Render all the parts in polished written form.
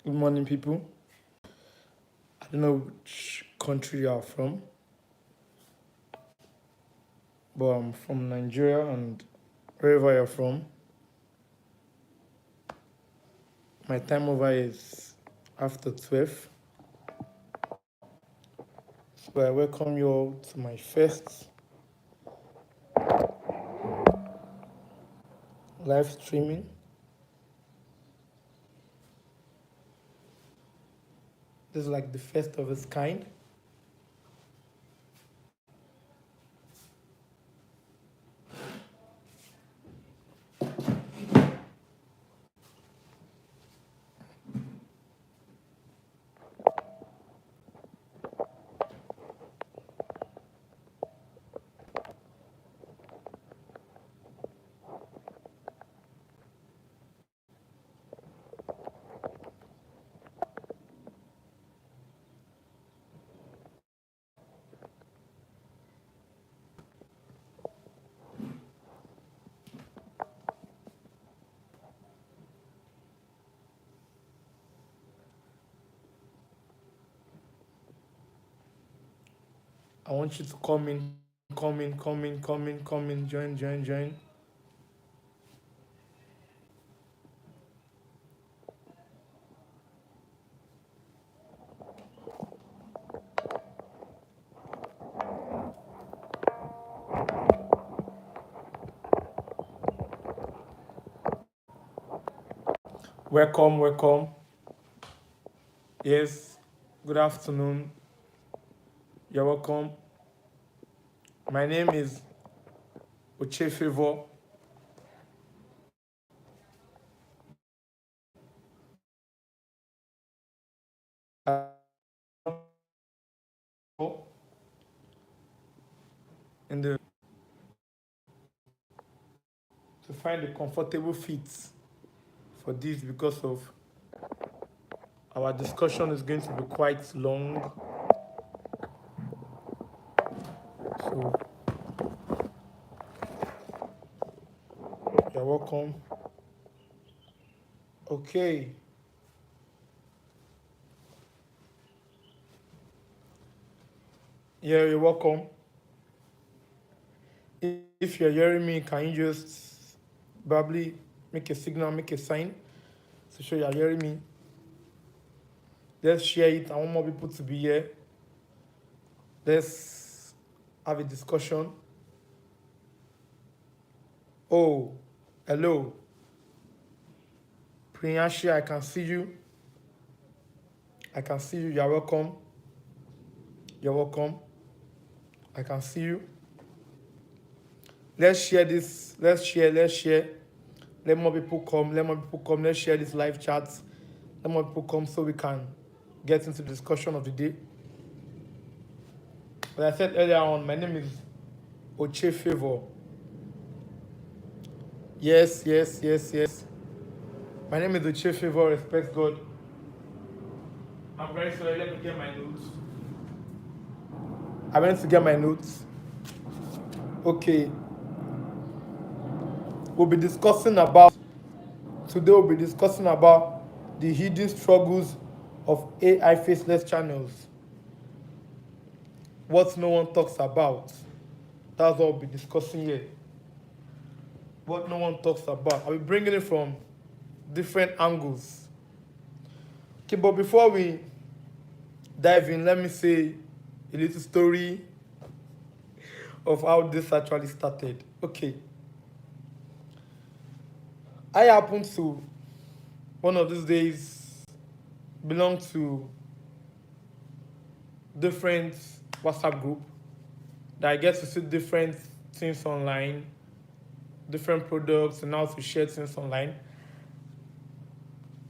Good morning, people. I don't know which country you are from, but I'm from Nigeria, and wherever you're from, my time over is after 12. So I welcome you all to my first live streaming. This is like the first of its kind. I want you to come in, join. Welcome. Yes, good afternoon. You're welcome. My name is Ochefevo. In the to find a comfortable fit for this because of our discussion is going to be quite long. So you're welcome. Okay. Yeah, you're welcome. If you're hearing me, can you just probably make a signal, make a sign to show you're hearing me? Let's share it. I want more people to be here. Let's have a discussion. Oh, hello. Priyanshi, I can see you. You're welcome. I can see you. Let's share this. Let's share. Let more people come. Let's share this live chat. Let more people come so we can get into the discussion of the day. But I said earlier on, my name is Ochefevo. Yes. My name is Ochefevo. Respect God. I'm very sorry. Let me get my notes. I went to get my notes. Okay. Today we'll be discussing about the hidden struggles of AI faceless channels. What no one talks about. That's what we'll be discussing here. What no one talks about. I'll be bringing it from different angles. Okay, but before we dive in, let me say a little story of how this actually started. Okay. I happen to, one of these days, belong to different WhatsApp group that I get to see different things online, different products, and how to share things online.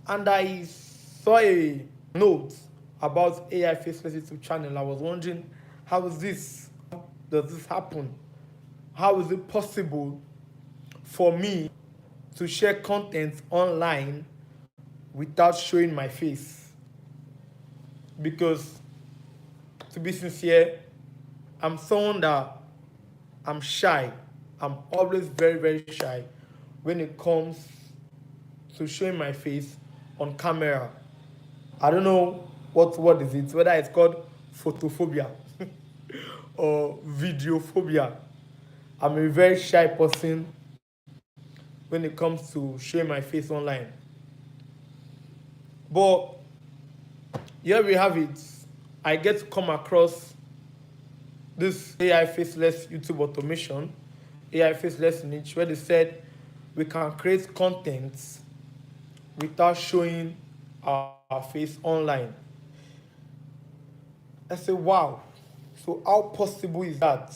And I saw a note about AI Faceless YouTube channel. I was wondering, how is this? Does this happen? How is it possible for me to share content online without showing my face? Because, to be sincere, I'm someone that I'm shy. I'm always very shy when it comes to showing my face on camera. I don't know what word is it, whether it's called photophobia or videophobia. I'm a very shy person when it comes to showing my face online. But here we have it. I get to come across this AI faceless YouTube automation, AI faceless niche, where they said we can create content without showing our face online. I say, wow. So how possible is that?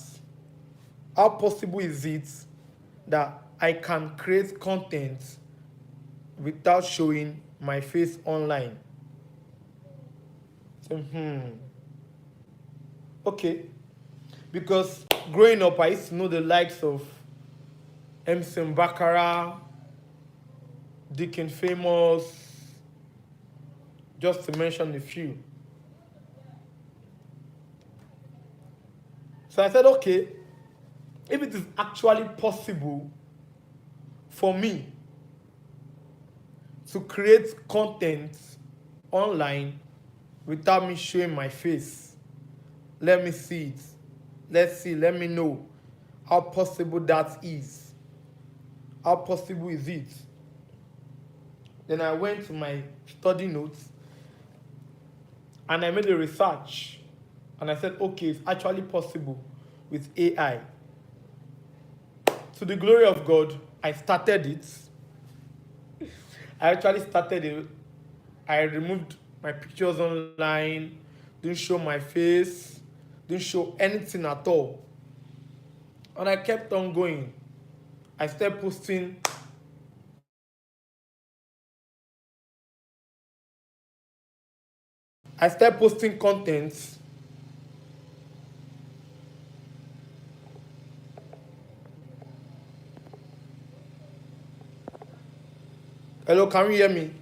How possible is it that I can create content without showing my face online? So, okay. Because growing up, I used to know the likes of MC Bakara, Deacon Famous, just to mention a few. So I said, okay, if it is actually possible for me to create content online without me showing my face, let me see it. Let's see, let me know how possible that is. How possible is it? Then I went to my study notes and I made a research. And I said, okay, it's actually possible with AI. To the glory of God, I started it. I actually started it. I removed my pictures online, didn't show my face, didn't show anything at all. And I kept on going. I started posting. I started posting content. Hello, can you hear me?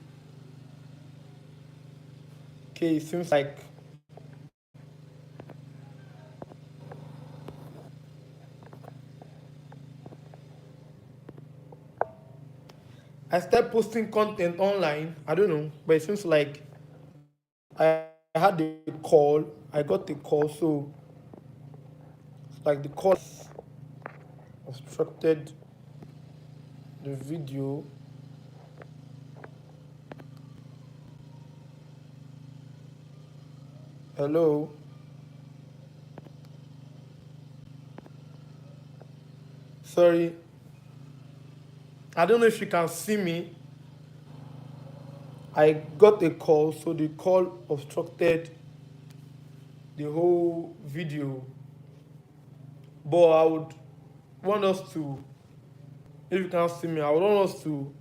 Okay, it seems like I started posting content online. I don't know, but it seems like I had a call. I got a call, so it's like the call obstructed the video. Hello. Sorry. I don't know if you can see me. I got a call, so the call obstructed the whole video. But I would want us to, if you can't see me, I would want us to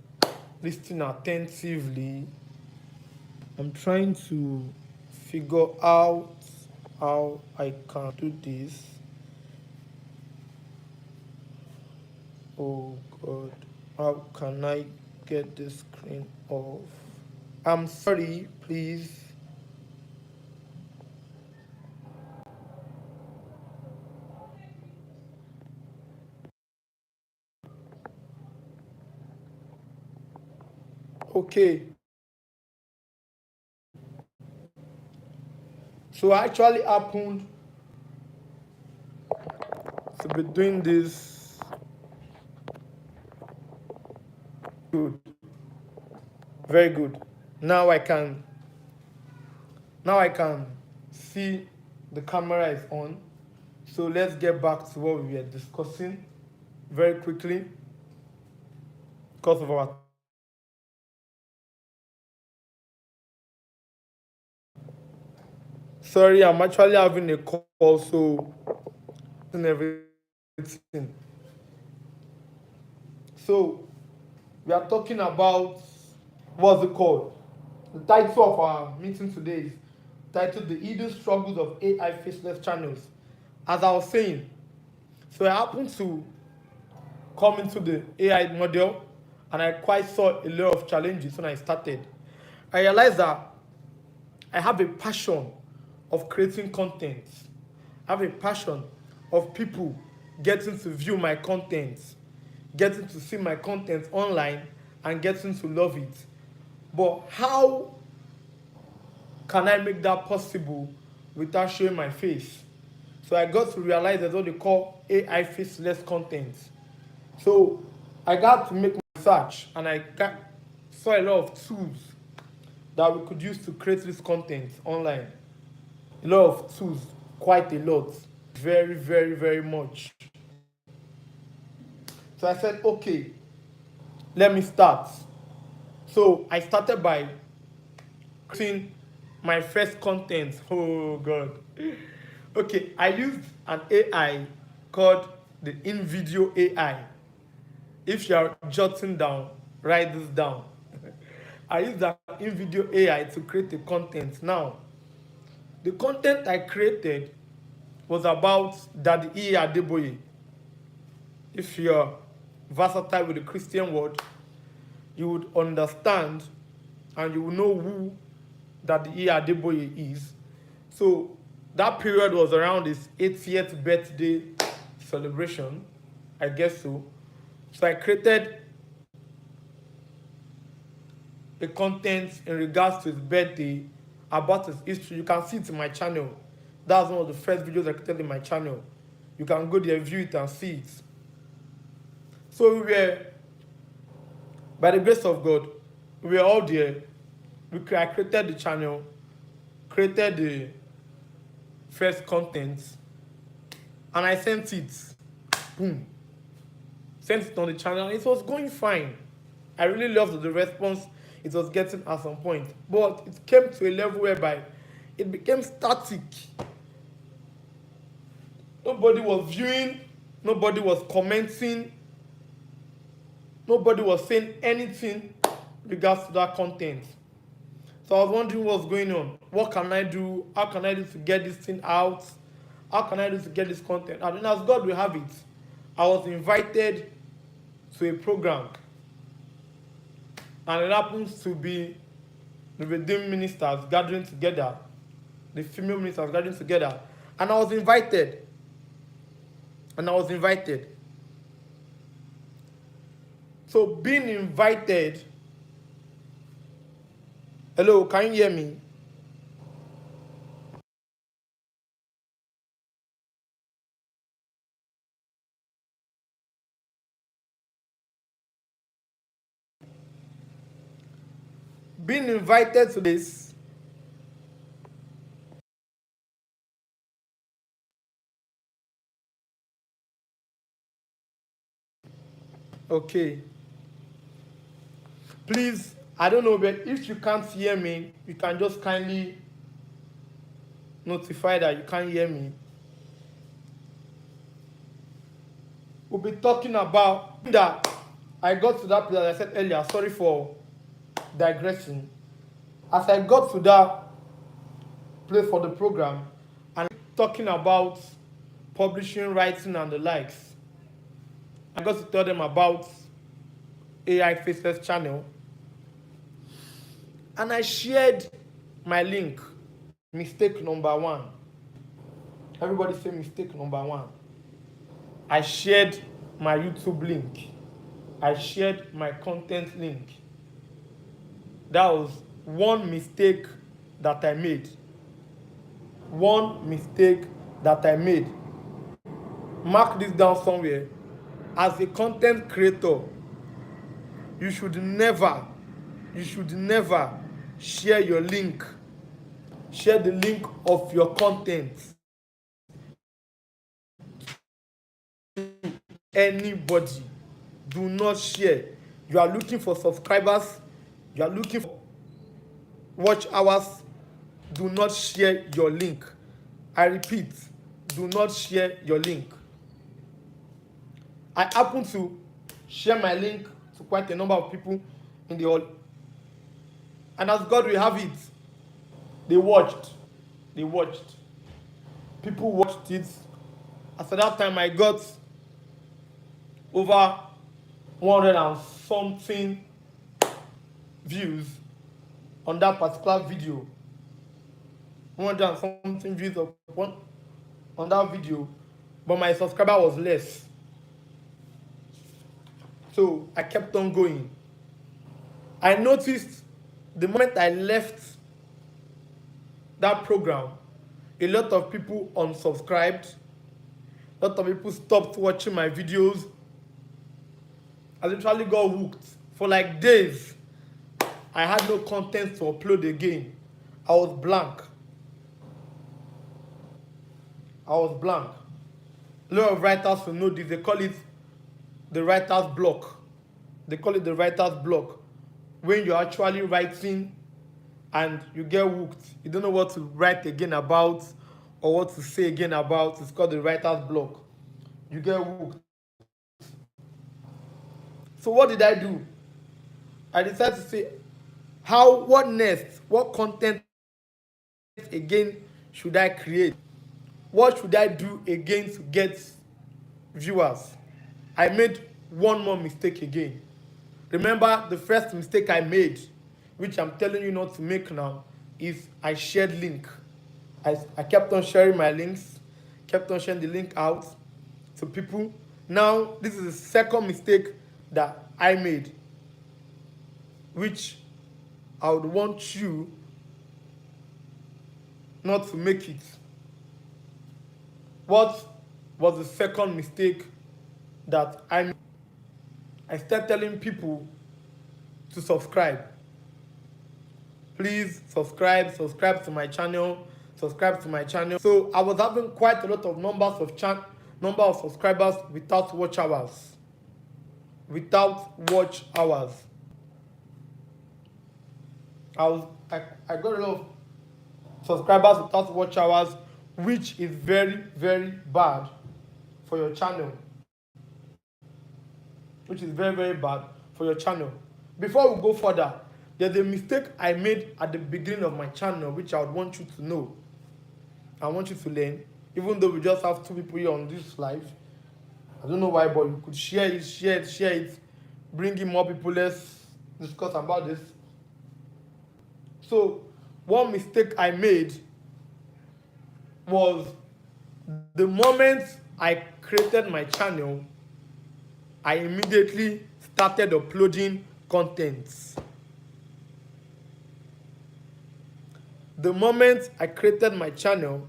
listen attentively. I'm trying to figure out how I can do this. Oh God, how can I get the screen off? I'm sorry, please. Okay. So I actually happened to be doing this. Good. Very good. Now I can see the camera is on. So let's get back to what we were discussing very quickly because of our. Sorry, I'm actually having a call, so everything. So we are talking about what's it called? The title of our meeting today is titled "The Hidden Struggles of AI Faceless Channels." As I was saying, so I happened to come into the AI model and I quite saw a lot of challenges when I started. I realized that I have a passion of creating content. I have a passion of people getting to view my content, getting to see my content online and getting to love it. But how can I make that possible without showing my face? So I got to realize there's what they call AI faceless content. So I got to make my research and saw a lot of tools that we could use to create this content online. A lot of tools, quite a lot, very, very, very much. So I said, okay, let me start. So I started by creating my first content. Oh God. Okay, I used an AI called the InVideo AI. If you are jotting down, write this down. I used that InVideo AI to create the content. Now, the content I created was about Daddy E. Adeboye. If you're versatile with the Christian word, you would understand and you will know who Daddy E. Adeboye is. So that period was around his 80th birthday celebration, I guess so. So I created a content in regards to his birthday, about his history. You can see it in my channel. That's one of the first videos I created in my channel. You can go there, view it, and see it. So we were, by the grace of God, we were all there. I created the channel, created the first content, and I sent it. Boom. Sent it on the channel. It was going fine. I really loved the response it was getting at some point. But it came to a level whereby it became static. Nobody was viewing, nobody was commenting, nobody was saying anything regards to that content. So I was wondering what's going on. What can I do? How can I do to get this thing out? How can I do to get this content out? And as God will have it, I was invited to a program. And it happens to be the redeemed ministers gathering together, the female ministers gathering together. And I was invited. So being invited, hello, can you hear me? Being invited to this, okay. Please, I don't know, but if you can't hear me, you can just kindly notify that you can't hear me. We'll be talking about that. I got to that place, as I said earlier, sorry for digressing. As I got to that place for the program and talking about publishing, writing, and the likes, I got to tell them about AI Faceless channel. And I shared my link. Mistake number one. Everybody say mistake number one. I shared my YouTube link. I shared my content link. That was one mistake that I made. One mistake that I made. Mark this down somewhere. As a content creator, you should never share your link. Share the link of your content. Anybody. Do not share. You are looking for subscribers. You are looking for watch hours. Do not share your link. I repeat, do not share your link. I happen to share my link to quite a number of people in the hall. And as God will have it, they watched. People watched it. After that time, I got over 100 and something views on that particular video. 100 and something views on that video, but my subscriber was less. So I kept on going. I noticed the moment I left that program, a lot of people unsubscribed, a lot of people stopped watching my videos. I literally got hooked. For like days, I had no content to upload again. I was blank. I was blank. A lot of writers will know this. They call it the writer's block. They call it the writer's block. When you're actually writing and you get hooked, you don't know what to write again about or what to say again about. It's called the writer's block. You get hooked. So what did I do? I decided to say, what next? What content again should I create? What should I do again to get viewers? I made one more mistake again. Remember the first mistake I made, which I'm telling you not to make now, is I shared link. I kept on sharing my links, kept on sharing the link out to people. Now, this is the second mistake that I made, which I would want you not to make it. What was the second mistake that I made? I started telling people to subscribe. Please subscribe to my channel, subscribe to my channel. So I was having quite a lot of number of subscribers without watch hours. Without watch hours. I got a lot of subscribers without watch hours, which is very, very bad for your channel. Which is very, very bad for your channel. Before we go further, there's a mistake I made at the beginning of my channel, which I would want you to know. I want you to learn. Even though we just have 2 people here on this live. I don't know why, but you could share it. Bring in more people. Let's discuss about this. So, one mistake I made was the moment I created my channel, I immediately started uploading contents. The moment I created my channel,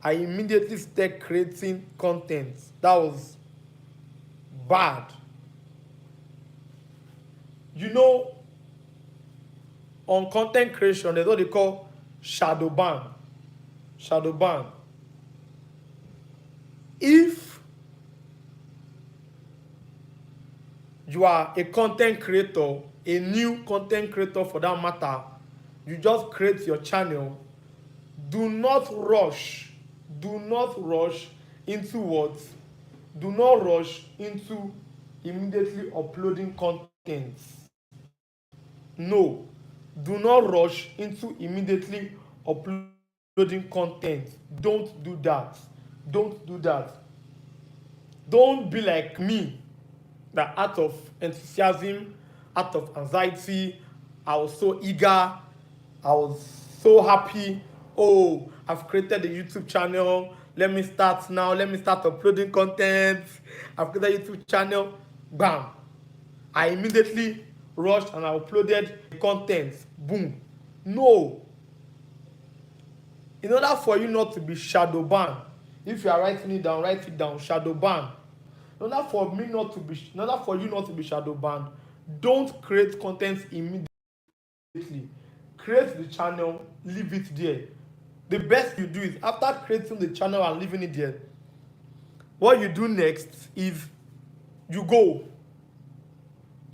I immediately started creating content. That was bad. You know, on content creation, there's what they call shadow ban. Shadow ban. If you are a content creator, a new content creator for that matter, you just create your channel, do not rush into what? Do not rush into immediately uploading content. No, do not rush into immediately uploading content. Don't do that. Don't do that. Don't be like me, that out of enthusiasm, out of anxiety, I was so eager, I was so happy. Oh, I've created a YouTube channel. Let me start now. Let me start uploading content. I've created a YouTube channel. Bam. I immediately rushed and I uploaded the content. Boom. No. In order for you not to be shadow banned, if you are writing it down, write it down. Shadow ban. In order for you not to be shadow banned, don't create content immediately. Create the channel, leave it there. The best you do is, after creating the channel and leaving it there, what you do next is you go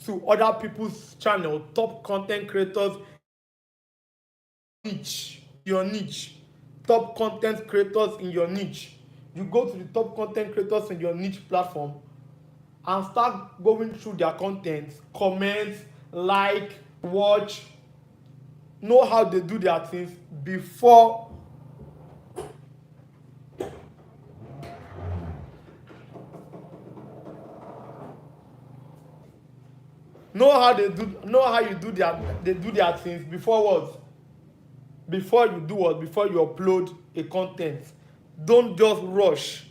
to other people's channel, top content creators, your niche, top content creators in your niche. You go to the top content creators in your niche platform and start going through their content, comment, like, watch, know how they do their things before know how you do their things before what? Before you do what? Before you upload a content. Don't just rush.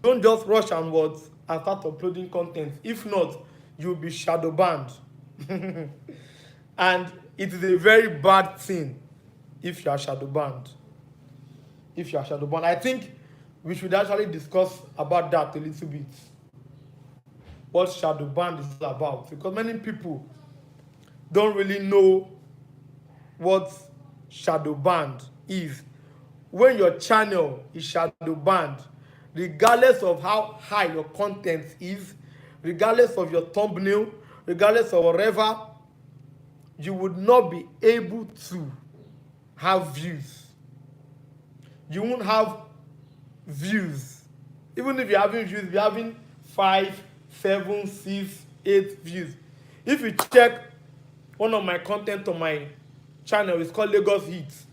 Don't just rush and what? And start uploading content. If not, you'll be shadow banned. And it is a very bad thing. if you are shadow banned. If you are shadow banned, I think we should actually discuss about that a little bit. What shadow banned is all about, because many people don't really know what shadow banned is. When your channel is shadow banned, regardless of how high your content is, regardless of your thumbnail, regardless of whatever, you would not be able to have views. You won't have views. Even if you're having views, you're having 5, 7, 6, 8 views. If you check one of my content on my channel, it's called Lagos Hits.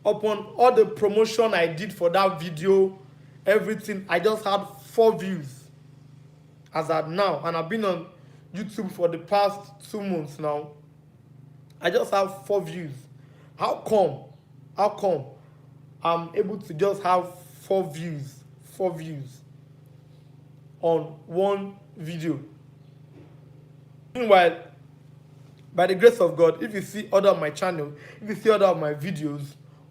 Upon all the promotion I did for that video, everything, I just had 4 views as at now, and I've been on YouTube for the past 2 months now. I just have 4 views. How come? How come I'm able to just have 4 views? 4 views on one video. Meanwhile, by the grace of God, if you see other of my channel, if you see other of my videos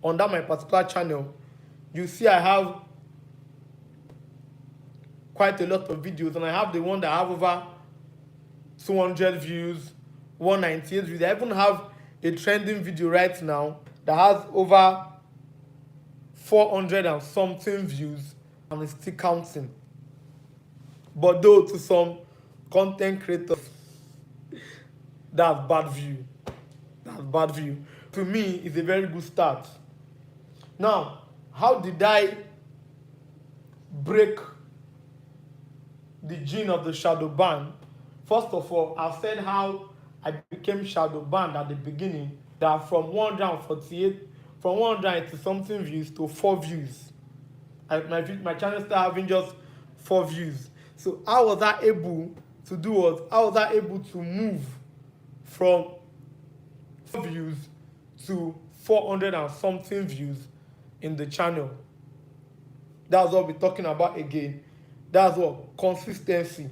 on that my particular channel, you see I have quite a lot of videos, and I have the one that have over 200 views, 198 views. I even have a trending video right now that has over 400 and something views, and it's still counting. But though to some content creators, that's bad view. That's bad view. To me, it's a very good start. Now, how did I break the gene of the shadow ban? First of all, I've said how I became shadow banned at the beginning, that from 148, from 180 something views to 4 views. My channel started having just 4 views. So how was I able to do what? How was I able to move from 4 views to 400 and something views in the channel? That's what we're talking about again. That's what consistency.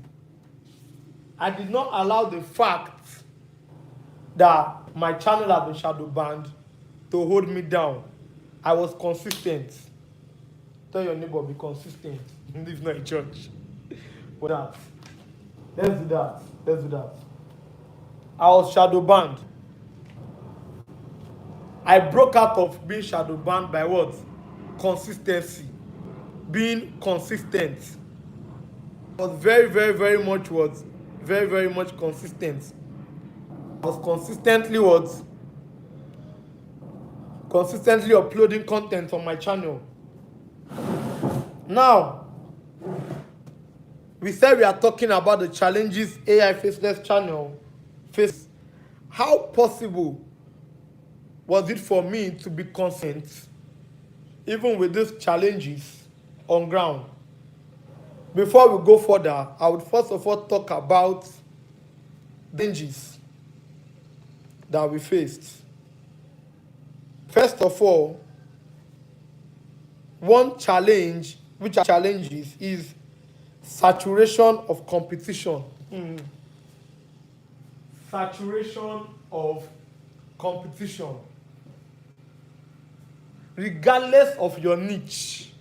I did not allow the fact that my channel had been shadow banned to hold me down. I was consistent. Tell your neighbor, be consistent. This is not a church. But that. Let's do that. Let's do that. I was shadow banned. I broke out of being shadow banned by what? Consistency. Being consistent. Was very, very, very much was very, very much consistent. I was consistently uploading content on my channel. Now, we said we are talking about the challenges AI Faceless channel face. How possible was it for me to be consistent even with these challenges on ground? Before we go further, I would first of all talk about dangers that we faced. First of all, one challenge, which are challenges, is saturation of competition. Saturation of competition. Regardless of your niche,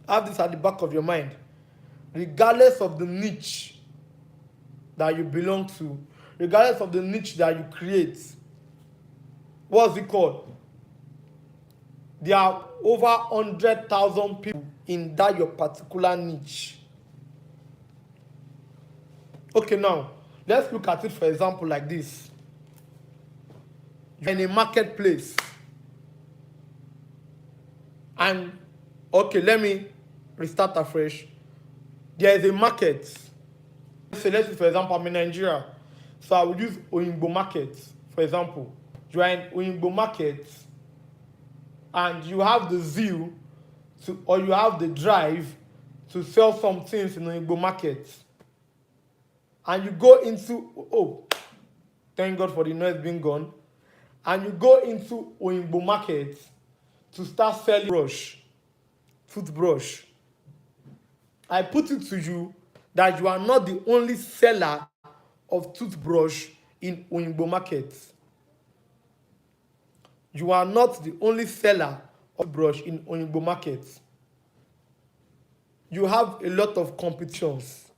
have this at the back of your mind. Regardless of the niche that you belong to, regardless of the niche that you create, what's it called? There are over 100,000 people in that your particular niche. Okay, now let's look at it, for example, like this. You're in a marketplace, and okay, let me restart afresh. There is a market. Let's say, for example, I'm in Nigeria, so I would use Oyingbo market, for example. You are in Oyingbo market, and you have the zeal to, or you have the drive to sell some things in Oyingbo market, and you go into, oh, thank God for the noise being gone, and you go into Oyingbo market to start selling toothbrush. I put it to you that you are not the only seller of toothbrush in Oyingbo market. You are not the only seller of brush in Oyingbo market. You have a lot of competitions.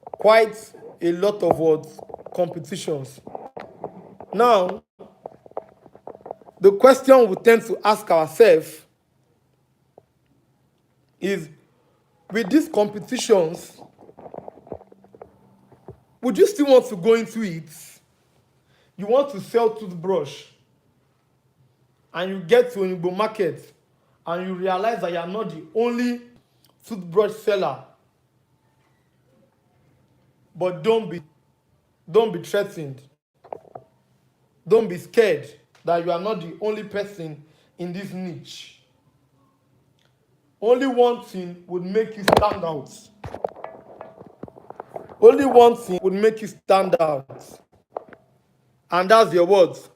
Quite a lot of what? Competitions. Now, the question we tend to ask ourselves is, with these competitions, would you still want to go into it? You want to sell toothbrush and you get to Oyingbo market and you realize that you are not the only toothbrush seller. But don't be threatened. Don't be scared that you are not the only person in this niche. Only one thing would make you stand out. Only one thing would make you stand out. And that's your words.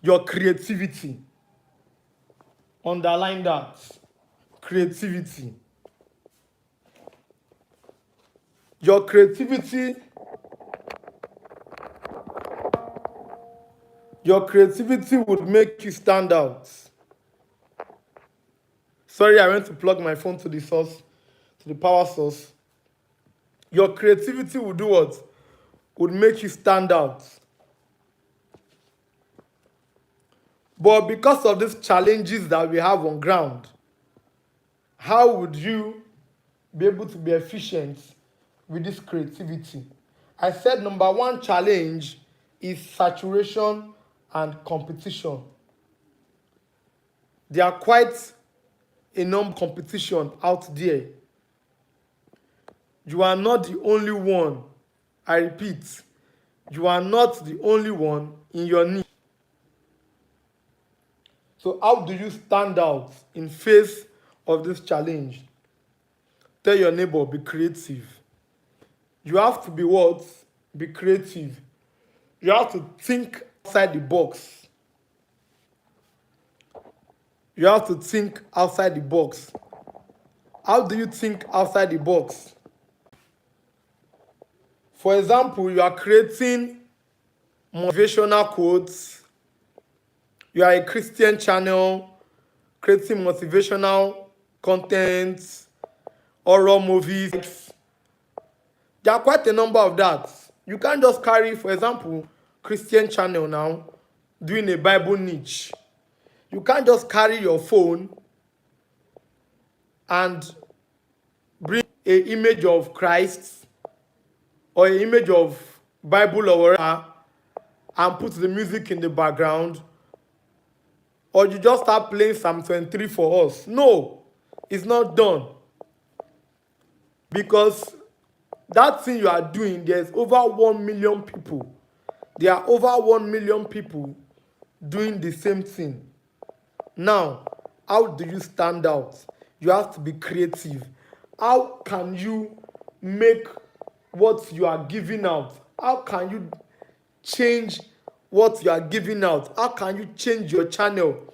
Your creativity. Underline that. Creativity. Your creativity would make you stand out. Sorry, I went to plug my phone to the source, to the power source. Your creativity would do what? Would make you stand out. But because of these challenges that we have on ground, how would you be able to be efficient with this creativity? I said number one challenge is saturation and competition. There are quite a number of competition out there. You are not the only one. I repeat, you are not the only one in your niche. So how do you stand out in face of this challenge? Tell your neighbor, be creative. You have to be what? Be creative. You have to think outside the box. You have to think outside the box. How do you think outside the box? For example, you are creating motivational quotes. You are a Christian channel, creating motivational content, horror movies. There are quite a number of that. You can't just carry, for example, Christian channel now, doing a Bible niche. You can't just carry your phone and bring an image of Christ or an image of Bible or whatever and put the music in the background, or you just start playing Psalm 23 for us. No, it's not done. Because that thing you are doing, there's over 1 million people. There are over 1 million people doing the same thing. Now, how do you stand out? You have to be creative. How can you make what you are giving out? How can you change what you are giving out? How can you change your channel?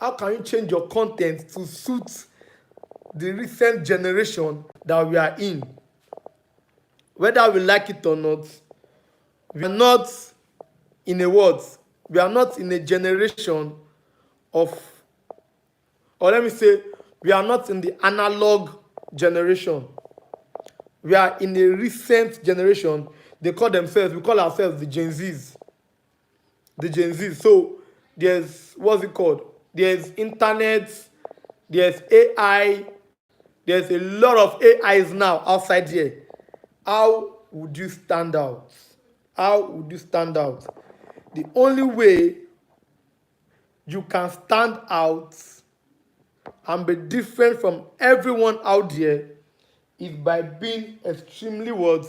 How can you change your content to suit the recent generation that we are in? Whether we like it or not, we are not in a world. We are not in a generation of, or let me say, we are not in the analog generation. We are in a recent generation. They call themselves, we call ourselves the Gen Zs. The Gen Z. So there's, what's it called? There's internet, there's AI, there's a lot of AIs now outside here. How would you stand out? How would you stand out? The only way you can stand out and be different from everyone out there is by being extremely what?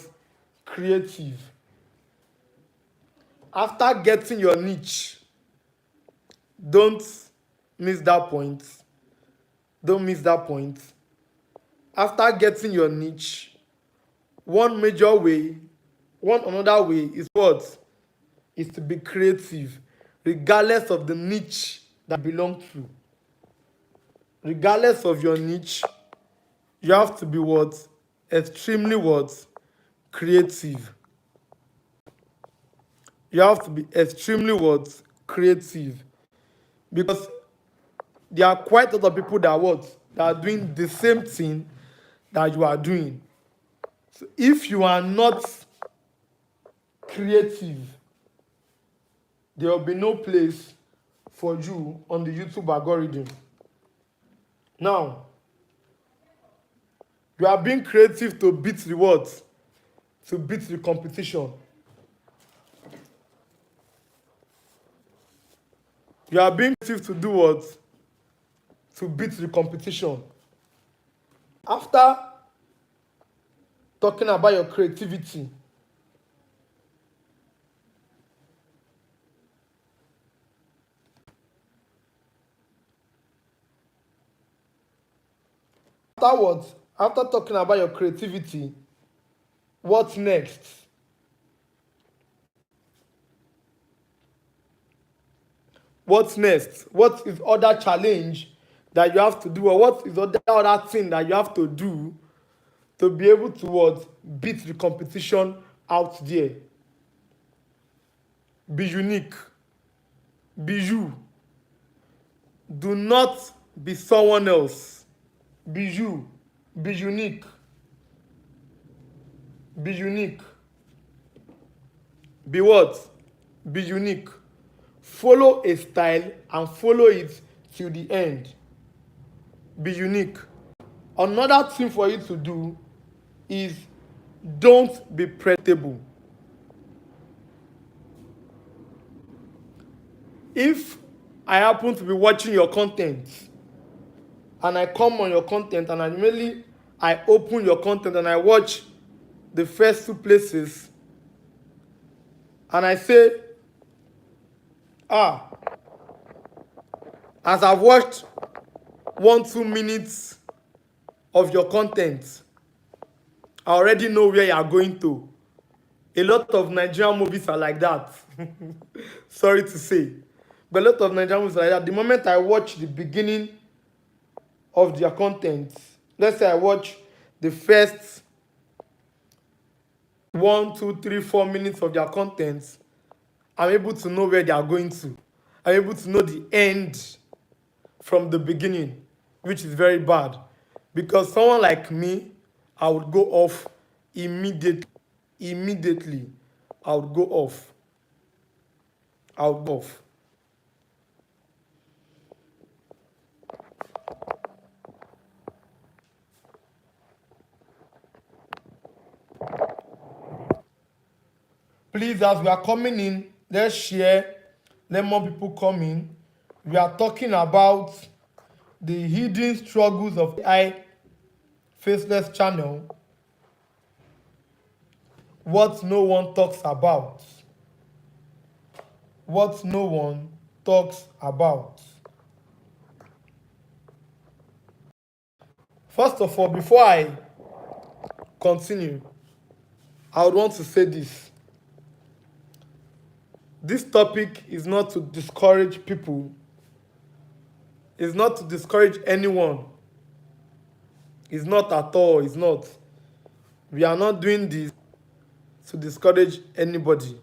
Creative. After getting your niche, don't miss that point. Don't miss that point. After getting your niche, one major way, one another way is what? Is to be creative, regardless of the niche that you belong to. Regardless of your niche, you have to be what? Extremely what? Creative. You have to be extremely what? Creative. Because there are quite a lot of people that what? That are doing the same thing that you are doing. So if you are not creative, there will be no place for you on the YouTube algorithm. Now, you are being creative to beat the what? To beat the competition. You are being creative to do what? To beat the competition. After talking about your creativity, afterwards, after talking about your creativity, what's next? What's next? What is other challenge that you have to do, or what is other thing that you have to do to be able to what? Beat the competition out there? Be unique. Be you. Do not be someone else. Be you. Be unique. Be unique. Be what? Be unique. Follow a style and follow it till the end. Be unique. Another thing for you to do is don't be predictable. If I happen to be watching your content and I come on your content and I open your content and I watch the first two places and I say, ah, as I've watched 1-2 minutes of your content, I already know where you are going to. A lot of Nigerian movies are like that. Sorry to say. But a lot of Nigerian movies are like that. The moment I watch the beginning of their content, let's say I watch the first 1, 2, 3, 4 minutes of their content, I'm able to know where they are going to. I'm able to know the end from the beginning, which is very bad. Because someone like me, I would go off immediately. Immediately, I would go off. I would go off. Please, as we are coming in, let's share. Let more people come in. We are talking about the hidden struggles of AI Faceless channel. What no one talks about. What no one talks about. First of all, before I continue, I would want to say this. This topic is not to discourage people. It's not to discourage anyone. It's not at all. It's not. We are not doing this to discourage anybody.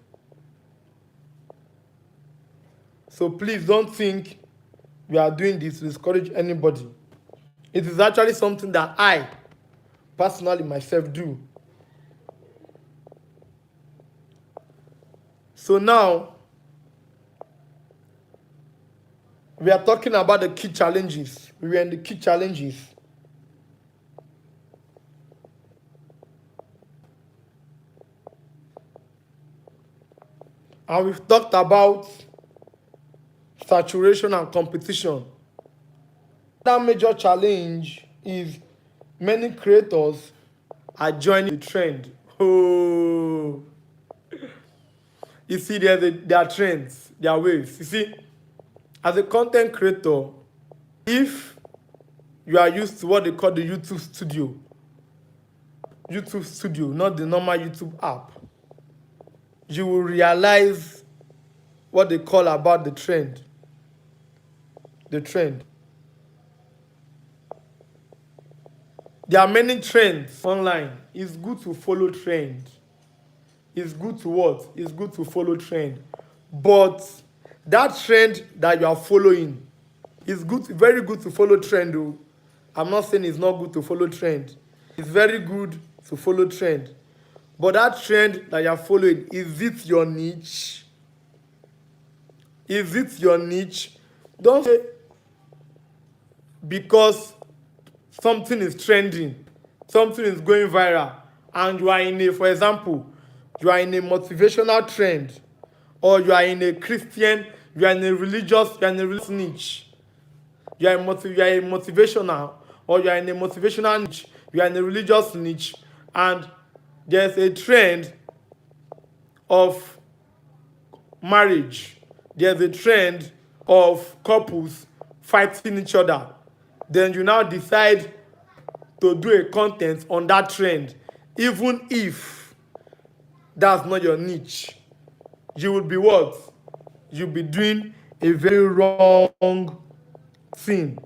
So please don't think we are doing this to discourage anybody. It is actually something that I personally myself do. So now we are talking about the key challenges. We were in the key challenges. And we've talked about saturation and competition. That major challenge is many creators are joining the trend. Oh, you see, there are trends, there are waves. You see, as a content creator, if you are used to what they call the YouTube studio, not the normal YouTube app, you will realize what they call about the trend. The trend. There are many trends online. It's good to follow trends. it's good to what? It's good to follow trend. But that trend that you are following is good, very good to follow trend though. I'm not saying it's not good to follow trend. It's very good to follow trend. But that trend that you're following, is it your niche? Is it your niche? Don't say because something is trending, something is going viral, and you are in a, for example, you are in a motivational trend, or you are in a Christian, you are in a religious, you are in a religious niche. You are a motivational, or you are in a motivational niche, you are in a religious niche, and there's a trend of marriage, there's a trend of couples fighting each other, then you now decide to do a content on that trend, even if that's not your niche, you will be what? You'll be doing a very wrong thing.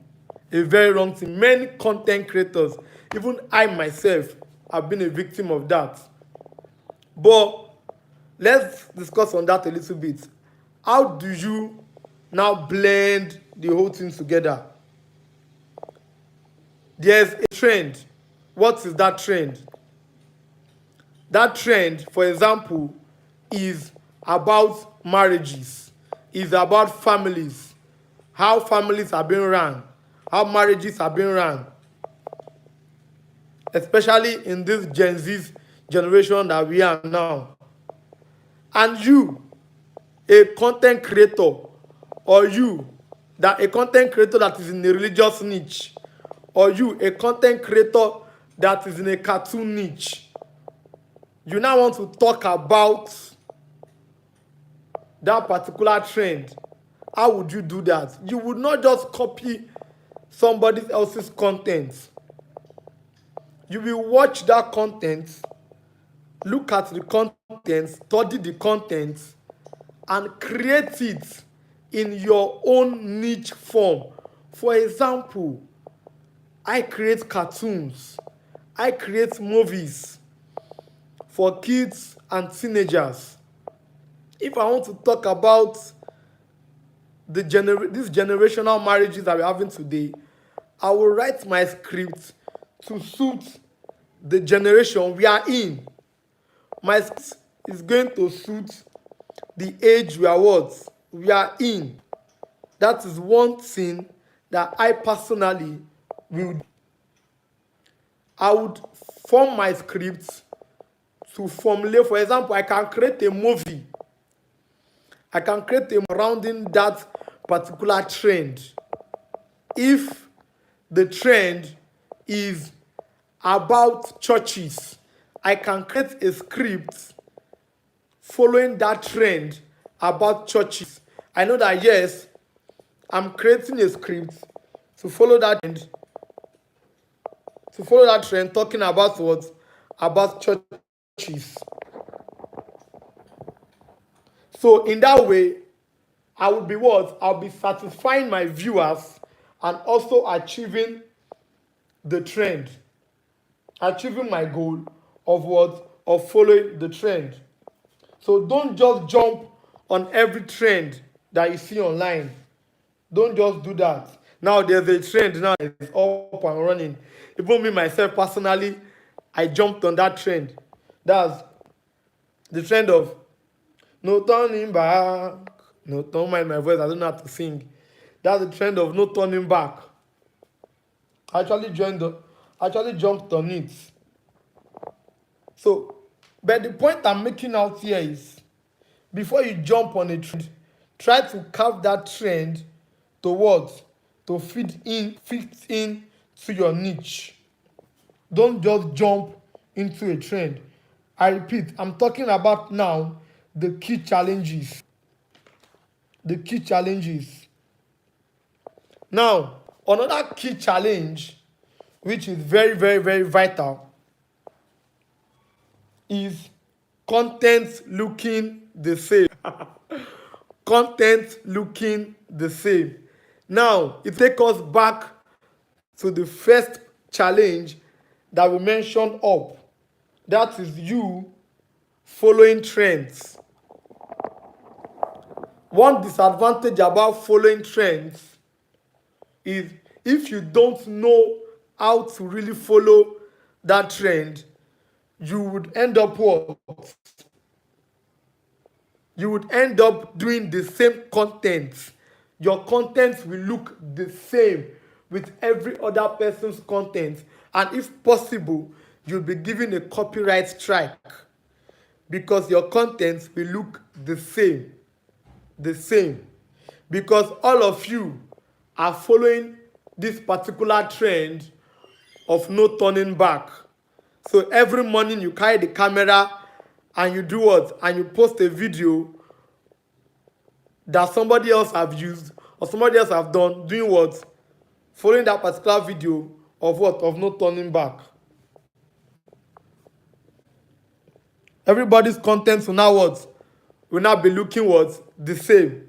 A very wrong thing. Many content creators, even I myself, have been a victim of that. But let's discuss on that a little bit. How do you now blend the whole thing together? There's a trend. What is that trend? That trend, for example, is about marriages, is about families, how families are being run, how marriages are being run, especially in this Gen Z generation that we are now. And you, a content creator, or you, that a content creator that is in a religious niche, or you, a content creator that is in a cartoon niche, you now want to talk about that particular trend. How would you do that? You would not just copy somebody else's content. You will watch that content, look at the content, study the content, and create it in your own niche form. For example, I create cartoons, I create movies for kids and teenagers. If I want to talk about these generational marriages that we're having today, I will write my script to suit the generation we are in. My script is going to suit the age we are in. That is one thing that I personally will do. I would form my script to formulate. For example, I can create a movie. I can create a surrounding that particular trend. If the trend is about churches, I can create a script following that trend about churches. I know that, yes, I'm creating a script to follow that trend, talking about what? About churches. So in that way, I will be what? I'll be satisfying my viewers and also achieving the trend. Achieving my goal of what? Of following the trend. So don't just jump on every trend that you see online. Don't just do that. Now there's a trend now that is up and running. Even me myself personally, I jumped on that trend. That's the trend of no turning back. No, don't mind my voice, I don't know how to sing. That's the trend of no turning back. I actually jumped on it. So, but the point I'm making out here is, before you jump on a trend, try to carve that trend to what? To fit in to your niche. Don't just jump into a trend. I repeat, I'm talking about now the key challenges. The key challenges. Now, another key challenge, which is very, very, very vital, is content looking the same. Content looking the same. Now, it takes us back to the first challenge that we mentioned up. That is you following trends. One disadvantage about following trends is if you don't know how to really follow that trend, you would end up what? You would end up doing the same content. Your content will look the same with every other person's content, and if possible, you'll be given a copyright strike because your content will look the same. The same. Because all of you are following this particular trend of no turning back. So every morning you carry the camera and you do what? And you post a video that somebody else have used or somebody else have done doing what? Following that particular video of what? Of no turning back. Everybody's content will now what? Will now be looking what? The same.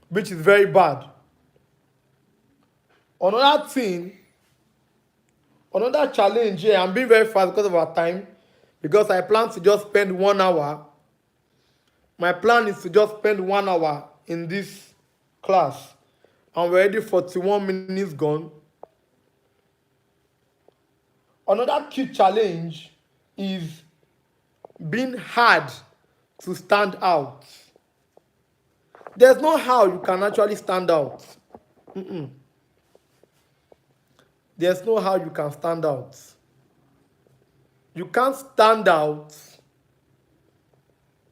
Which is very bad. Another thing, another challenge here, I'm being very fast because of our time, because I plan to just spend 1 hour. My plan is to just spend 1 hour in this class. And we're already 41 minutes gone. Another key challenge is being hard to stand out. There's no how you can actually stand out. There's no how you can stand out. You can't stand out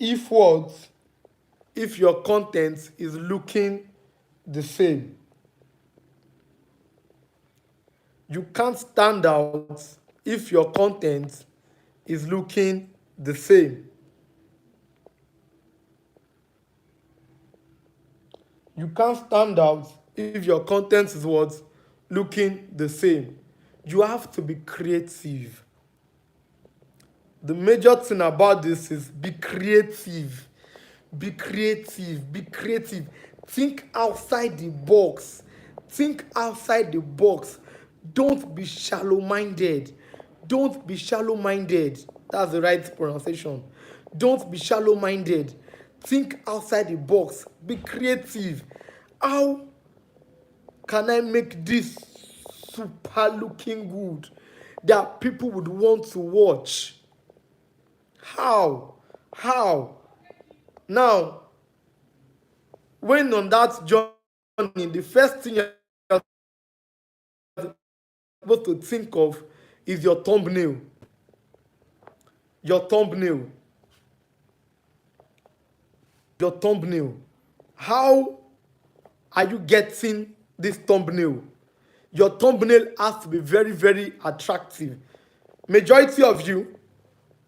if what? If your content is looking the same. You can't stand out if your content is looking the same. You can't stand out if your content is what? Looking the same. You have to be creative. The major thing about this is be creative. Be creative. Be creative. Think outside the box. Think outside the box. Don't be shallow-minded. Don't be shallow-minded. That's the right pronunciation. Don't be shallow-minded. Think outside the box. Be creative. How can I make this super looking good that people would want to watch? How? Now, when on that journey, the first thing you're supposed to think of is your thumbnail. Your thumbnail. Your thumbnail. How are you getting this thumbnail? Your thumbnail has to be very, very attractive. Majority of you,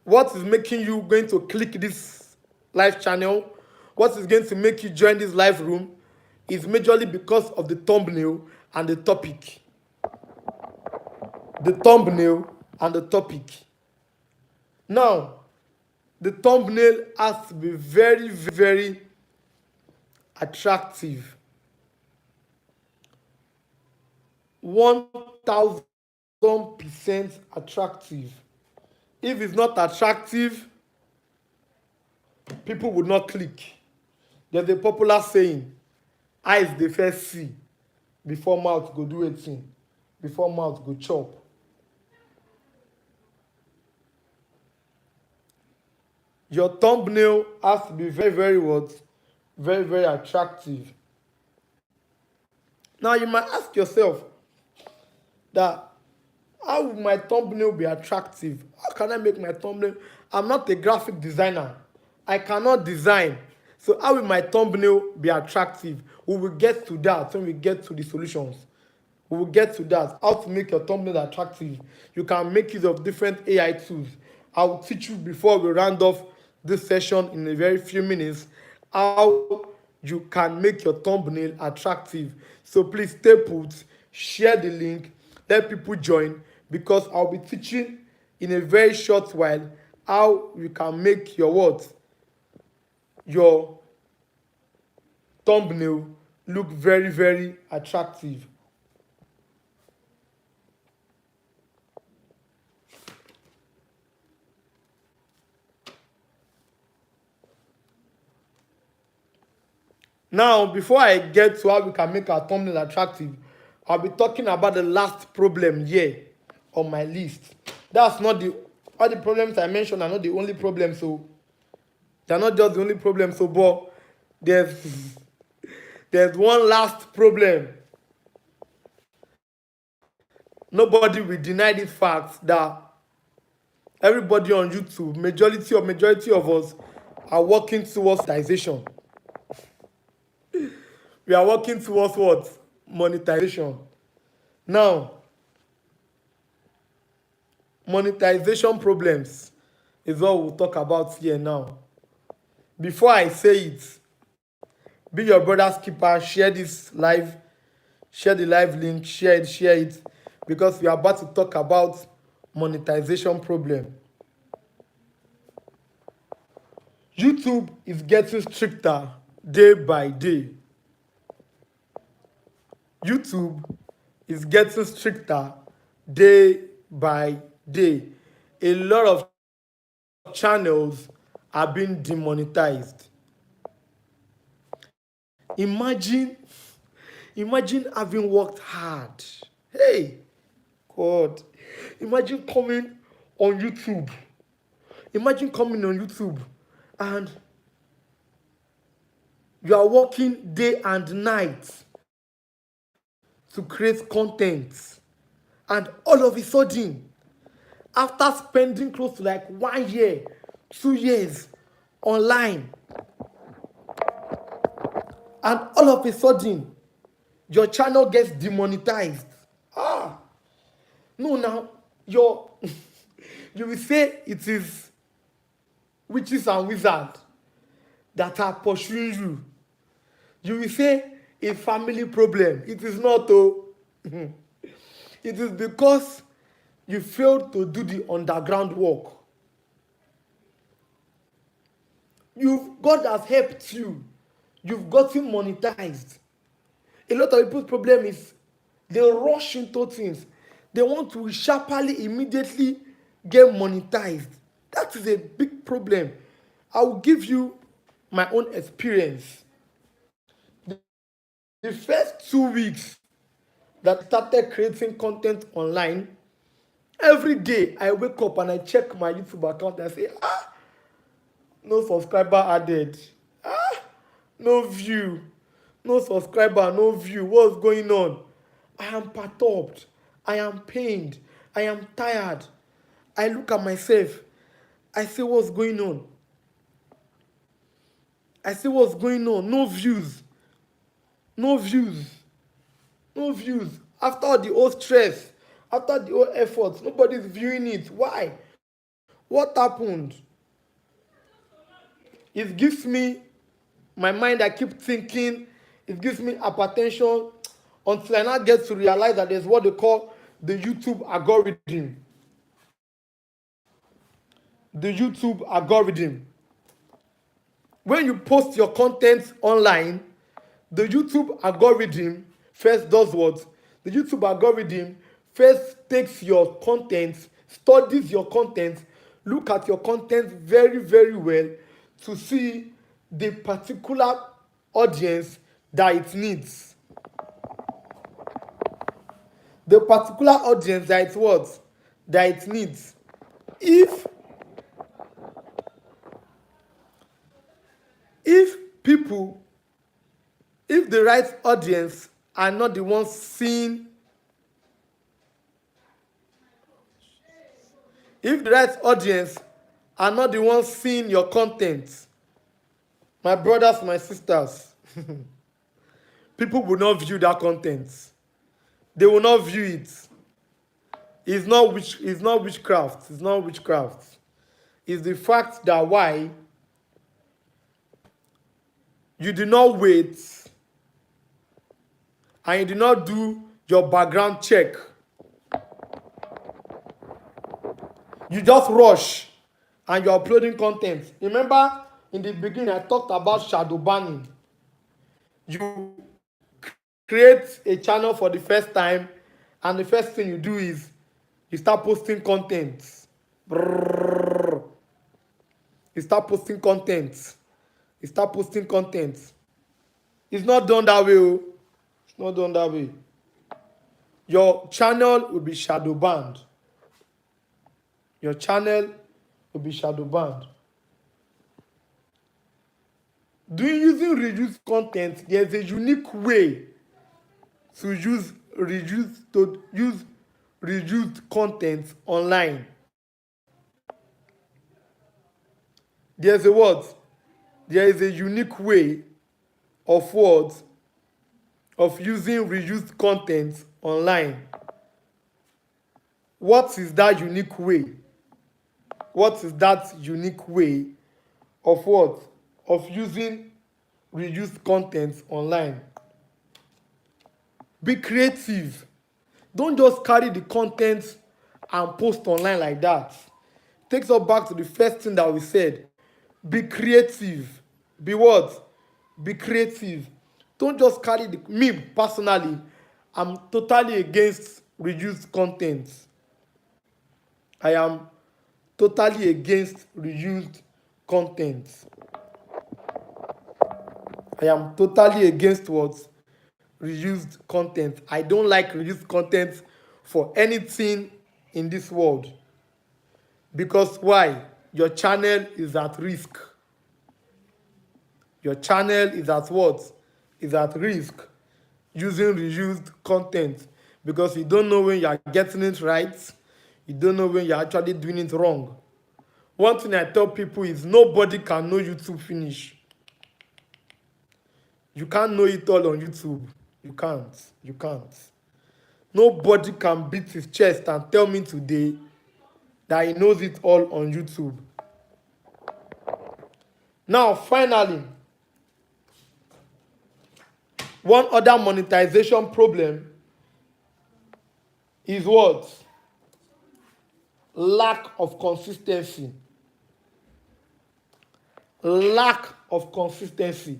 what is making you going to click this live channel, what is going to make you join this live room is majorly because of the thumbnail and the topic. The thumbnail and the topic. Now, the thumbnail has to be very, very attractive. 1000% attractive. If it's not attractive, people would not click. There's a popular saying, eyes dey first see before mouth go do wetin, before mouth go chop. Your thumbnail has to be very, very what? Very, very attractive. Now you might ask yourself that how will my thumbnail be attractive? How can I make my thumbnail? I'm not a graphic designer. I cannot design. So how will my thumbnail be attractive? We will get to that when we get to the solutions. We will get to that. How to make your thumbnail attractive. You can make use of different AI tools. I will teach you before we round off this session in a very few minutes how you can make your thumbnail attractive. So please stay put, share the link, let people join, because I'll be teaching in a very short while how you can make your what? Your thumbnail look very, very attractive. Now, before I get to how we can make our thumbnail attractive, I'll be talking about the last problem here on my list. That's not the all the problems I mentioned are not the only problems, so they're not just the only problem. So, but there's one last problem. Nobody will deny the fact that everybody on YouTube, majority of us, are working towards monetization. We are working towards what? Monetization. Now, monetization problems is what we'll talk about here now. Before I say it, be your brother's keeper, share this live, share the live link, share it, because we are about to talk about monetization problem. YouTube is getting stricter day by day. YouTube is getting stricter day by day. A lot of channels are being demonetized. Imagine having worked hard. Hey, God. Imagine coming on YouTube. Imagine coming on YouTube and you are working day and night to create content. And all of a sudden, after spending close to like 1 year, 2 years online, and all of a sudden, your channel gets demonetized. Ah, no, now, your you will say it is witches and wizards that are pursuing you. You will say a family problem. It is not, oh. It is because you failed to do the underground work. God has helped you. You've gotten monetized. A lot of people's problem is they rush into things. They want to sharply, immediately get monetized. That is a big problem. I will give you my own experience. The first 2 weeks that I started creating content online, every day I wake up and I check my YouTube account and I say, no subscriber added. No view. No subscriber, no view. What's going on? I am perturbed. I am pained. I am tired. I look at myself. I say, what's going on? I say, what's going on? No views. No views. No views. After the whole stress, after the whole effort, nobody's viewing it. Why? What happened? It gives me my mind, I keep thinking, it gives me hypertension until I now get to realize that there's what they call the YouTube algorithm. The YouTube algorithm. When you post your content online, the YouTube algorithm first does what? The YouTube algorithm first takes your content, studies your content, look at your content very, very well to see the particular audience that it needs. The particular audience that it what? That it needs. If people, if the right audience are not the ones seeing, if the right audience are not the ones seeing your content, my brothers, my sisters, people will not view that content. They will not view it. It's not witchcraft. It's not witchcraft. It's the fact that why you do not wait and you do not do your background check. You just rush and you're uploading content. Remember in the beginning I talked about shadow banning. You create a channel for the first time and the first thing you do is you start posting content. You start posting content. You start posting content. It's not done that way. Oh. It's not done that way. Your channel will be shadow banned. Your channel will be shadow banned. Using reduced content, there's a unique way to use reduced content online. There's a what? There is a unique way of what? Of using reduced content online. What is that unique way? What is that unique way of what? Of using reduced content online. Be creative. Don't just carry the content and post online like that. Takes us back to the first thing that we said. Be creative. Be what? Be creative. Don't just carry the. Me personally, I'm totally against reduced content. I am totally against reused content. I am totally against what? Reused content. I don't like reused content for anything in this world. Because why? Your channel is at risk. Your channel is at what? Is at risk using reused content because you don't know when you are getting it right. You don't know when you're actually doing it wrong. One thing I tell people is nobody can know YouTube finish. You can't know it all on YouTube. You can't. You can't. Nobody can beat his chest and tell me today that he knows it all on YouTube. Now, finally, one other monetization problem is what? Lack of consistency. Lack of consistency.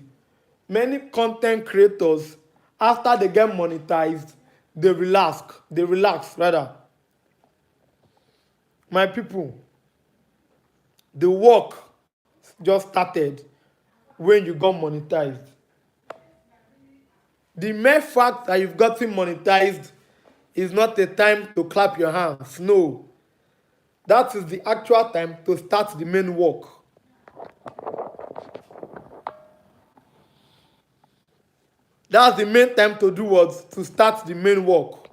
Many content creators, after they get monetized, they relax rather. My people, the work just started when you got monetized. The mere fact that you've gotten monetized is not a time to clap your hands. No. That is the actual time to start the main work. That's the main time to do what? To start the main work.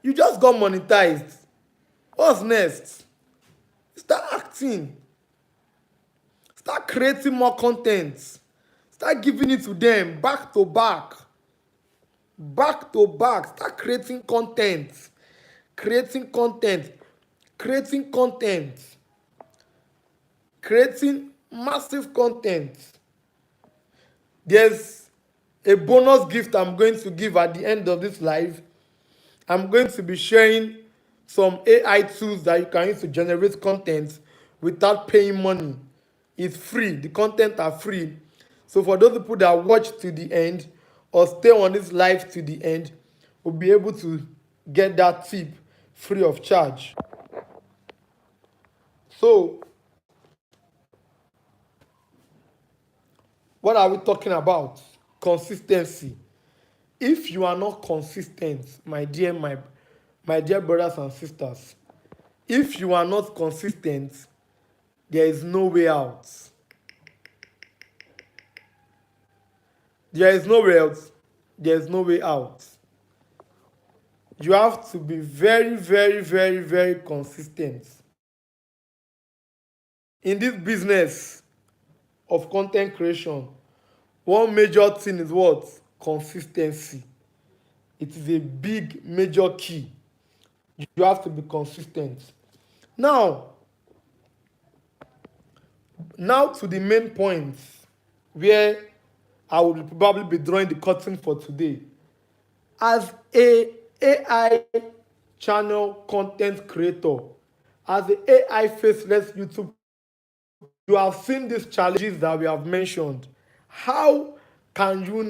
You just got monetized. What's next? Start acting. Start creating more content. Start giving it to them back to back. Back to back. Start creating content. Creating content. Creating content. Creating massive content. There's a bonus gift I'm going to give at the end of this live. I'm going to be sharing some AI tools that you can use to generate content without paying money. It's free. The content are free. So for those people that watch to the end or stay on this live to the end, will be able to get that tip free of charge. So, what are we talking about? Consistency. If you are not consistent, my dear brothers and sisters, if you are not consistent, there is no way out. There is no way out. There is no way out. You have to be very, very, very, very consistent. In this business of content creation, one major thing is what? Consistency. It is a big major key. You have to be consistent. Now to the main point where I will probably be drawing the curtain for today. As a AI channel content creator, as an AI faceless YouTube, you have seen these challenges that we have mentioned. How can you